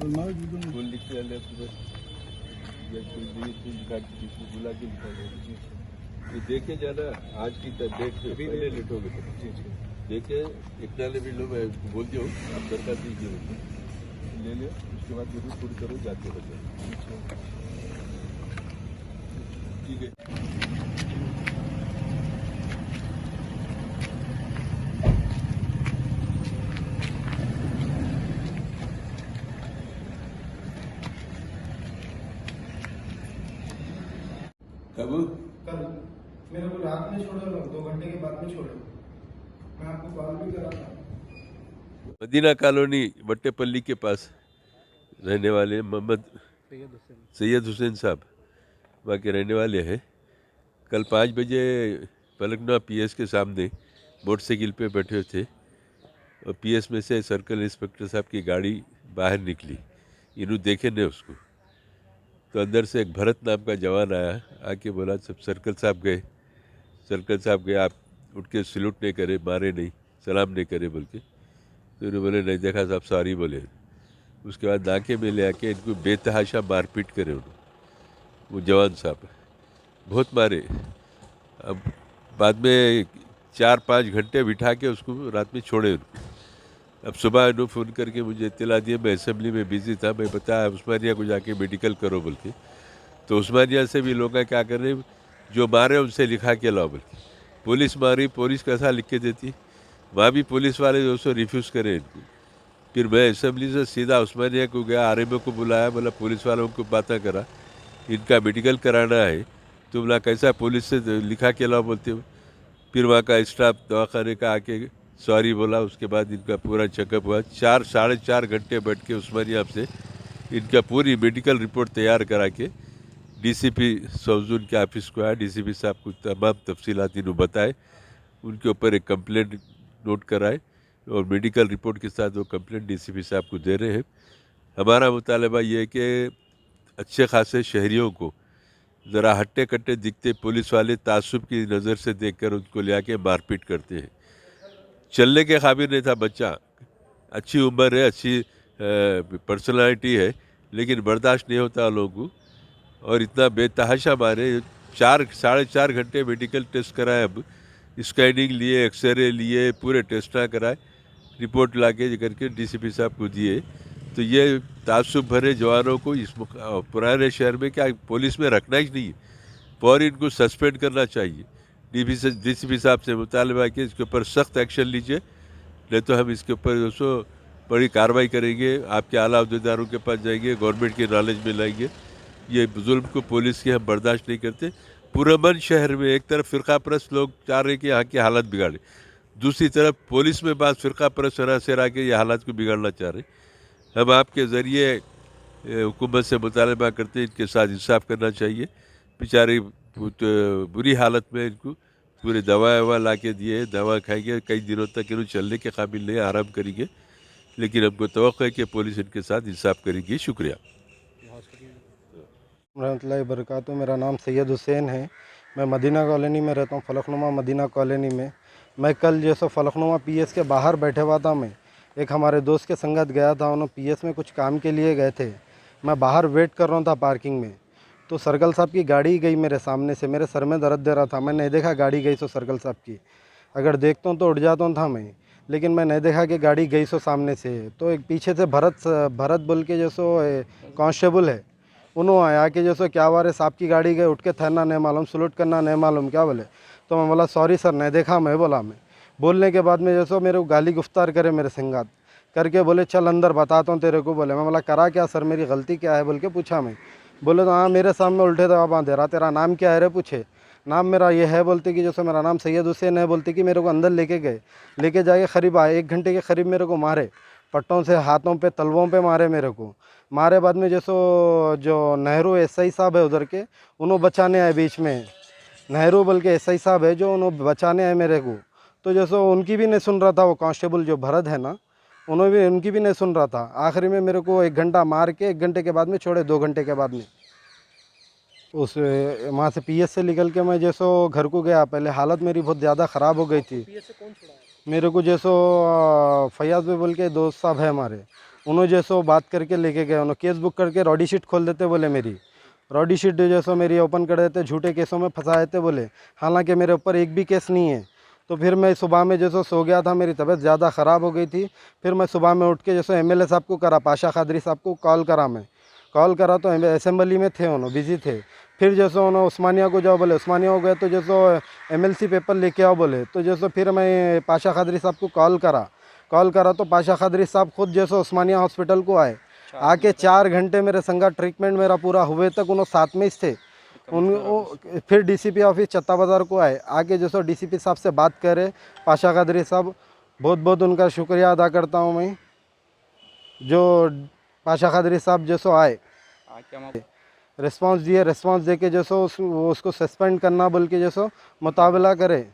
फूल लिख के आले या कोई भी फूल लिखा के किसी को बुला के लिखा जाए। ये देखे जाना आज की डेट पे पहले लेट हो गए थे। देखे एक नाले भी लोग बोल दियो आप दरखास्त दीजिए ले लियो उसके बाद जरूर पूरी करो जाके बचे। ठीक है। कब कल मेरे को रात में छोड़े लोग 2 घंटे के बाद में छोड़े। मैं आपको कॉल भी करा था। मदीना कॉलोनी वट्टेपल्ली के पास रहने वाले मोहम्मद सैयद हुसैन साहब वहाँ के रहने वाले हैं। कल 5 बजे पलकना पीएस के सामने मोटरसाइकिल पे बैठे थे और पीएस में से सर्कल इंस्पेक्टर साहब की गाड़ी बाहर निकली। इन्हों देखे ने उसको तो अंदर से एक भरत नाम का जवान आया आके बोला सब सर्कल साहब गए आप उठ के सल्यूट नहीं करे मारे नहीं सलाम नहीं करे बोल के। तो उन्होंने बोले नहीं देखा साहब सॉरी बोले। उसके बाद नाके में ले आके इनको बेतहाशा मारपीट करे उन्होंने वो जवान साहब बहुत मारे। अब बाद में 4-5 घंटे बिठा के उसको रात में छोड़े उनको। अब सुबह इन्हों फ़ोन करके मुझे इत्तला दिया मैं असेंबली में बिज़ी था मैं बताया उस्मानिया को जाके मेडिकल करो बोल के। तो उस्मानिया से भी लोग क्या कर रहे जो मारे उनसे लिखा के लाओ बोल के। पुलिस मारी पुलिस कैसा लिख के देती वहाँ भी पुलिस वाले जो सो रिफ्यूज़ करे इनको। फिर मैं असेंबली से सीधा उस्मानिया को गया आरएमओ को बुलाया बोला पुलिस वालों को बातें करा इनका मेडिकल कराना है तो बोला कैसा पुलिस से लिखा के लाओ बोलते हो। फिर वहाँ का स्टाफ दवाखाने का आके सॉरी बोला। उसके बाद इनका पूरा चेकअप हुआ 4-4.5 घंटे बैठ के उस्मानिया से इनका पूरी मेडिकल रिपोर्ट तैयार करा के डीसीपी सौजून के ऑफिस को आया। डीसीपी साहब को तमाम तफसीलात इन्हों बताए उनके ऊपर एक कंप्लेंट नोट कराए और मेडिकल रिपोर्ट के साथ वो कंप्लेंट डीसीपी साहब को दे रहे हैं। हमारा मुतालबा ये है कि अच्छे खासे शहरियों को ज़रा हट्टे कट्टे दिखते पुलिस वाले तासुब की नज़र से देखकर उनको ले आके मारपीट करते हैं। चलने के काबिल नहीं था बच्चा अच्छी उम्र है अच्छी पर्सनालिटी है लेकिन बर्दाश्त नहीं होता लोगों को और इतना बेतहाशा मारे 4-4.5 घंटे मेडिकल टेस्ट कराए। अब स्कैनिंग लिए एक्सरे लिए पूरे टेस्ट कराए रिपोर्ट लाके करके डीसीपी साहब को दिए। तो ये तासुब भरे जवानों को इस पुराने शहर में क्या पुलिस में रखना ही नहीं है और इनको सस्पेंड करना चाहिए। डीसीपी साहब से मुतालबा कि इसके ऊपर सख्त एक्शन लीजिए नहीं तो हम इसके ऊपर जो सो बड़ी कार्रवाई करेंगे आपके आला अहदेदारों के पास जाएंगे गवर्नमेंट के नॉलेज में लाएंगे। ये जुल्म को पुलिस की हम बर्दाश्त नहीं करते। पुरअमन शहर में एक तरफ फ़िरका परस्त लोग चाह रहे कि यहाँ की हालत बिगाड़े दूसरी तरफ पुलिस में बात फ़िरका परस्त सरासर आके ये हालात को बिगाड़ना चाह रहे। हम आपके ज़रिए हुकूमत से मुतालबा करते हैं इनके साथ इंसाफ करना चाहिए। बेचारे बुरी हालत में इनको पूरे दवा ला के दिए दवा खाएंगे कई दिनों तक इन्हों चलने के काबिल नहीं आराम करेंगे लेकिन हमको तवक्को है कि पुलिस इनके साथ इंसाफ करेगी। शुक्रिया रहमतुल्लाहि बरकातहू। मेरा नाम सैयद हुसैन है। मैं मदीना कॉलोनी में रहता हूँ फलकनुमा मदीना कॉलोनी में। मैं कल जैसे फलकनुमा पीएस के बाहर बैठे हुआ था। मैं एक हमारे दोस्त के संगत गया था उन्होंने पीएस में कुछ काम के लिए गए थे। मैं बाहर वेट कर रहा था पार्किंग में तो सर्कल साहब की गाड़ी गई मेरे सामने से। मेरे सर में दर्द दे रहा था मैं नहीं देखा गाड़ी गई सो सर्कल साहब की। अगर देखता हूँ तो उठ जाता था मैं लेकिन मैं नहीं देखा कि गाड़ी गई सो सामने से। तो एक पीछे से भरत बोल के जैसो कांस्टेबल है उन्होंने आया कि जैसो क्या वारे साहब की गाड़ी गई उठ के ठहरना नहीं मालूम सलूट करना नहीं मालूम क्या बोले। तो मैं बोला सॉरी सर नहीं देखा मैं बोला। मैं बोलने के बाद में जैसो मेरे को गाली गुफ्तार करे मेरे संगात करके बोले चल अंदर बताता हूँ तेरे को। बोले मैं बोला करा क्या सर मेरी गलती क्या है बोल के पूछा मैं। बोले तो हाँ मेरे सामने उल्टे दवा बांधे रहा तेरा नाम क्या है रे पूछे। नाम मेरा ये है बोलते कि जैसे मेरा नाम सैयद हुसैन है बोलते कि मेरे को अंदर लेके जाके करीब आए 1 घंटे के करीब मेरे को मारे पट्टों से हाथों पे तलवों पे मारे मेरे को। मारे बाद में जैसो जो नेहरू एसआई साहब है उधर के उन्होंने बचाने आए बीच में नेहरू बोल के एसआई साहब है जो उन्होंने बचाने आए मेरे को। तो जैसो उनकी भी नहीं सुन रहा था वो कांस्टेबल जो भरत है ना उन्होंने भी उनकी भी नहीं सुन रहा था। आखिरी में मेरे को 1 घंटा मार के 1 घंटे के बाद में छोड़े 2 घंटे के बाद में। उस वहाँ से पीएस से निकल के मैं जैसो घर को गया। पहले हालत मेरी बहुत ज़्यादा ख़राब हो गई थी। पीएस से कौन छुड़ाया? मेरे को जैसो फैयाज भाई बोल के दोस्त साहब है हमारे उन्होंने जैसो बात करके लेके गए, उन्होंने केस बुक करके रॉडी शीट खोल देते बोले, मेरी रॉडी शीट जैसो मेरी ओपन कर देते, झूठे केसों में फंसा देते बोले, हालांकि मेरे ऊपर एक भी केस नहीं है। तो फिर मैं सुबह में जैसो सो गया था, मेरी तबीयत ज़्यादा ख़राब हो गई थी। फिर मैं सुबह में उठ के जैसो एमएलए साहब को करा, पाशा खादरी साहब को कॉल करा, मैं कॉल करा तो असेंबली में थे, उन्होंने बिजी थे। फिर जैसो उन्होंने उस्मानिया को जाओ बोले, उस्मानिया हो गए तो जैसो एमएलसी पेपर लेके आओ बोले। तो जैसो फिर मैं पाशा खादरी साहब को कॉल करा तो पाशा खादरी साहब खुद जैसो उस्मानिया हॉस्पिटल को आए, आके 4 घंटे मेरे संगा ट्रीटमेंट मेरा पूरा हुए तक उन्होंने साथ में ही थे। फिर डीसीपी ऑफिस चत्ता बाज़ार को आए, आके जैसो डीसीपी साहब से बात करे, पाशा खादरी साहब बहुत बहुत उनका शुक्रिया अदा करता हूँ मैं, जो पाशा खादरी साहब जैसो आए, रिस्पांस दिए, रिस्पांस दे के जैसो उसको सस्पेंड करना बोल के जैसो मुतावला करे।